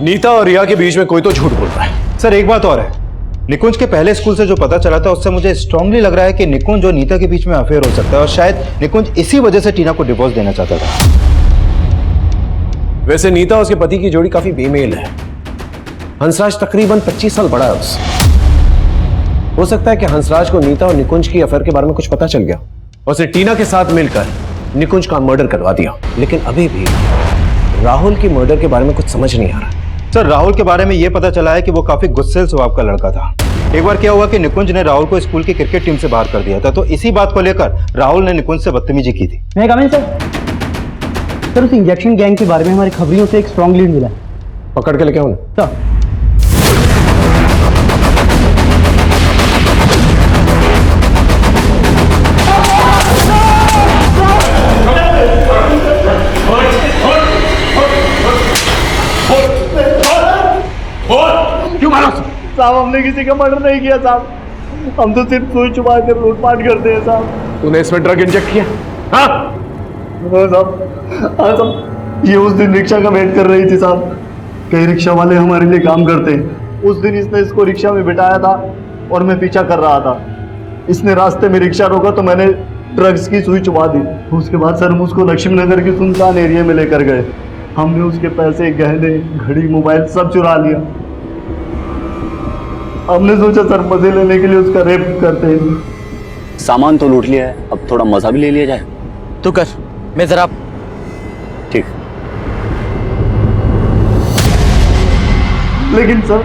D: Neeta और रिया के बीच में कोई तो झूठ बोल रहा है।
H: सर एक बात और है, निकुंज के पहले स्कूल से जो पता चला था उससे मुझे स्ट्रांगली लग रहा है कि निकुंज और नीता के बीच में अफेयर हो सकता है और शायद निकुंज इसी वजह से टीना को डिवोर्स देना चाहता था।
D: वैसे नीता और उसके पति की जोड़ी काफी बेमेल है। हंसराज तकरीबन 25 साल बड़ा है उससे। हो सकता है कि हंसराज को नीता और निकुंज की अफेयर के बारे में कुछ पता चल गया और उसने टीना के साथ मिलकर निकुंज का मर्डर करवा दिया। लेकिन अभी भी राहुल की मर्डर के बारे में कुछ समझ नहीं आ रहा।
H: सर राहुल के बारे में यह पता चला है कि वो काफी गुस्सेल स्वभाव का लड़का था। एक बार क्या हुआ कि निकुंज ने राहुल को स्कूल की क्रिकेट टीम से बाहर कर दिया था, तो इसी बात को लेकर राहुल ने निकुंज से बदतमीजी की थी।
L: मैं कमिंग सर, उस इंजेक्शन गैंग के बारे में हमारी खबरियों से एक स्ट्रॉन्ग लीड मिला।
D: पकड़ के लेके आओ ना।
K: क्यों मारा? साहब हमने किसी का मर्डर नहीं किया साहब, हम तो सिर्फ सुई चुबा कर लूटपाट करते हैं साहब।
D: तूने इसमें ड्रग इंजेक्ट किया? हाँ
K: साहब, हाँ साहब, ये उस दिन रिक्शा का वेट कर रही थी साहब। कई रिक्शा वाले हमारे लिए काम करते हैं। उस दिन इसने इसको रिक्शा में बिठाया था और मैं पीछा कर रहा था। इसने रास्ते में रिक्शा रोका तो मैंने ड्रग्स की सुई चुबा दी। उसके बाद सर हम उसको लक्ष्मी नगर के सुनसान एरिया में लेकर गए। हमने उसके पैसे, गहने, घड़ी, मोबाइल सब चुरा लिया। हमने सोचा सर मजे लेने के लिए उसका रेप करते हैं।
A: सामान तो लूट लिया है, अब थोड़ा मजा भी ले लिया जाए।
E: तू कर, मैं जरा।
A: ठीक।
K: लेकिन सर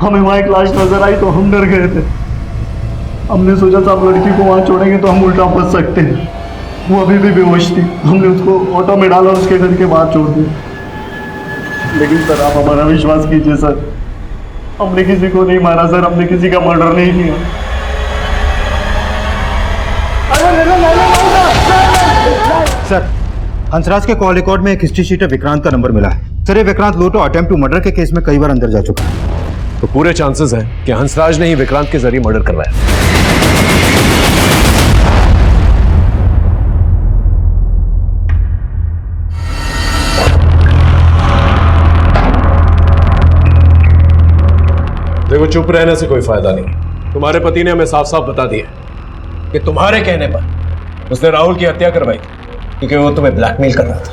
K: हमें वहाँ एक लाश नजर आई तो हम डर गए थे। हमने सोचा था अब लड़की को वहाँ छोड़ेंगे तो हम उल्टा फंस सकते हैं। वो अभी भी बेहोश थी। हमने उसको ऑटो में डाला और उसके घर के बाहर छोड़ दिया। लेकिन सर आप हमारा विश्वास कीजिए सर, हमने किसी को नहीं मारा सर, हमने किसी का मर्डर नहीं किया।
H: सर हंसराज के कॉल रिकॉर्ड में एक हिस्ट्री शीट विक्रांत का नंबर मिला है। सर ये विक्रांत लूट और अटेम्प्ट टू मर्डर के केस में कई बार अंदर जा चुका है।
D: तो पूरे चांसेस हैं कि हंसराज ने ही विक्रांत के जरिए मर्डर करवाया। देखो चुप रहने से कोई फायदा नहीं। तुम्हारे पति ने हमें साफ साफ बता दिया कि तुम्हारे कहने पर उसने राहुल की हत्या करवाई क्योंकि वो तुम्हें ब्लैकमेल कर रहा था।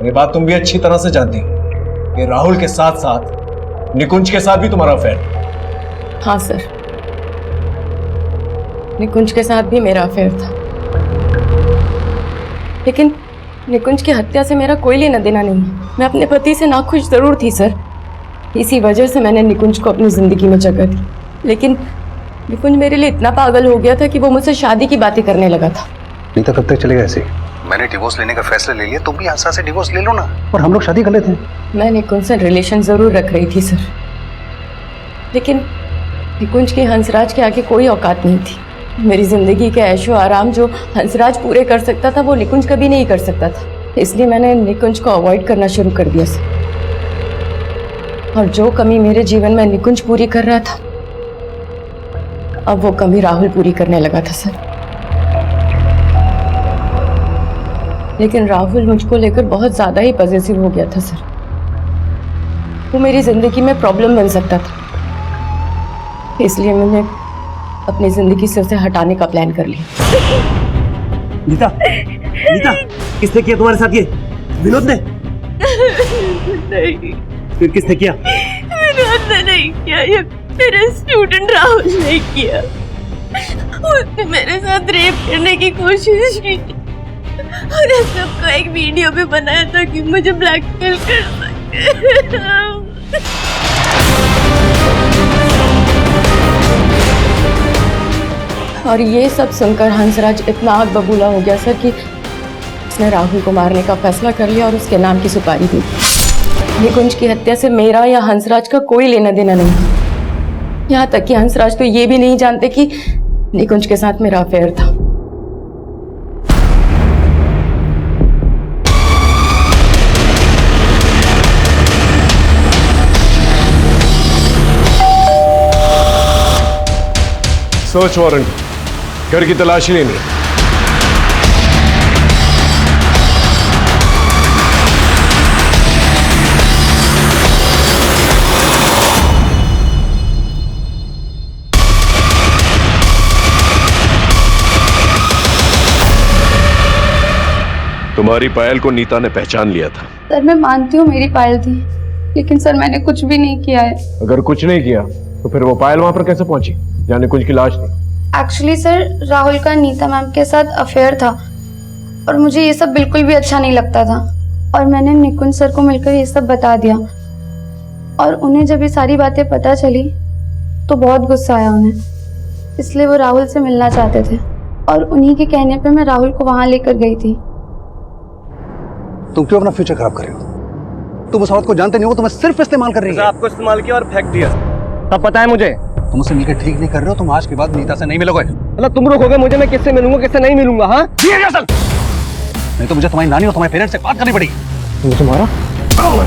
D: ये बात तुम भी अच्छी तरह से जानती हो कि राहुल के साथ साथ निकुंज के साथ भी तुम्हारा अफेयर।
G: हाँ सर, निकुंज के साथ भी मेरा अफेयर था। लेकिन निकुंज की हत्या से मेरा कोई लेना देना नहीं है। मैं अपने पति से नाखुश जरूर थी सर, इसी वजह से मैंने निकुंज को अपनी जिंदगी में जगह दी। लेकिन निकुंज मेरे लिए इतना पागल हो गया था कि वो मुझसे शादी की बातें करने लगा था।
A: नीता कब तक चलेगा ऐसे?
M: मैंने डिवोर्स लेने का फैसला ले लिया, तुम भी आशा से डिवोर्स ले लो ना।
A: और हम लोग शादी कर लेते हैं।
G: मैं निकुंज से रिलेशन जरूर रख रही थी सर, लेकिन निकुंज की हंसराज के आगे कोई औकात नहीं थी। मेरी जिंदगी के ऐशो आराम जो हंसराज पूरे कर सकता था वो निकुंज कभी नहीं कर सकता था। इसलिए मैंने निकुंज को अवॉइड करना शुरू कर दिया सर। और जो कमी मेरे जीवन में निकुंज पूरी कर रहा था, अब वो कमी राहुल पूरी करने लगा था सर। लेकिन राहुल मुझको लेकर बहुत ज्यादा ही पॉजिटिव हो गया था सर। वो मेरी जिंदगी में प्रॉब्लम बन सकता था, इसलिए मैंने अपनी जिंदगी से उसे हटाने का प्लान कर लिया।
K: नीता, नीता, किसने किया तुम्हारे साथ ये? विनोद ने?
J: नहीं,
K: फिर किसने किया?
J: विनोद ने नहीं किया, ये मेरा स्टूडेंट राहुल ने किया। उसने मेरे साथ रेप करने की कोशिश की। और इस सबको एक वीडियो भी बनाया था कि मुझे ब्लैकमेल कर सके।
G: और ये सब सुनकर हंसराज इतना आग बबूला हो गया सर कि उसने राहुल को मारने का फैसला कर लिया और उसके नाम की सुपारी दी। निकुंज की हत्या से मेरा या हंसराज का कोई लेना देना नहीं। यहाँ तक कि हंसराज तो ये भी नहीं जानते कि निकुंज के साथ मेरा अफेयर था।
D: सर्च वारंट, घर की तलाशी लेनी है। तुम्हारी पायल को नीता ने पहचान लिया था।
J: सर मैं मानती हूँ मेरी पायल थी, लेकिन सर मैंने कुछ भी नहीं किया है।
D: अगर कुछ नहीं किया तो फिर वो पायल वहां पर कैसे पहुंची जहाँ निकुंज की लाश थी?
J: एक्चुअली सर राहुल का नीता मैम के साथ अफेयर था और मुझे ये सब बिल्कुल भी अच्छा नहीं लगता था और मैंने निकुंज सर को मिलकर ये सब बता दिया और उन्हें जब ये सारी बातें पता चली तो बहुत गुस्सा आया उन्हें, इसलिए वो राहुल से मिलना चाहते थे और उन्हीं के कहने पे मैं राहुल को वहां लेकर गई थी।
A: तुम क्यों अपना फ्यूचर खराब कर रहे हो? तुम उस औरत को जानते नहीं हो, तुम्हें सिर्फ इस्तेमाल कर रही है।
F: आपको इस्तेमाल किया और फेंक दिया, तब पता है मुझे।
A: तुम उससे मिलकर ठीक नहीं कर रहे हो, तुम आज के बाद नीता से नहीं मिलोगे।
F: मतलब तुम रोकोगे मुझे, मैं किससे मिलूंगा किससे नहीं मिलूंगा? हाँ
A: नहीं तो मुझे तुम्हारी नानी और तुम्हारे पेरेंट्स से बात करनी पड़ेगी।
F: तुम्हारा
J: राहुल!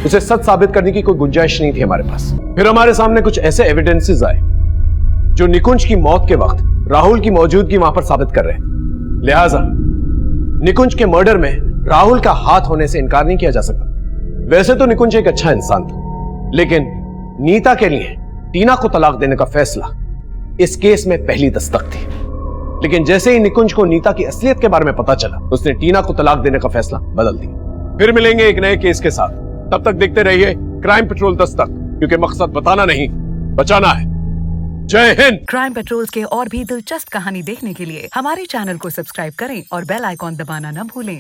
D: उसे सच साबित करने की कोई गुंजाइश नहीं थी हमारे पास। फिर हमारे सामने कुछ ऐसे एविडेंसेस आए जो निकुंज की मौत के वक्त राहुल की मौजूदगी वहां पर साबित कर रहे हैं। लिहाजा निकुंज के मर्डर में राहुल का हाथ होने से इनकार नहीं किया जा सकता। वैसे तो निकुंज एक अच्छा इंसान था, लेकिन नीता के लिए टीना को तलाक देने का फैसला इस केस में पहली दस्तक थी। लेकिन जैसे ही निकुंज को नीता की असलियत के बारे में पता चला, उसने टीना को तलाक देने का फैसला बदल दिया। फिर मिलेंगे एक नए केस के साथ। तब तक देखते रहिए क्राइम पेट्रोल दस्तक, क्योंकि मकसद बताना नहीं, बचाना है। जय हिंद।
N: क्राइम पेट्रोल के और भी दिलचस्प कहानी देखने के लिए हमारे चैनल को सब्सक्राइब करें और बेल आइकॉन दबाना न भूलें।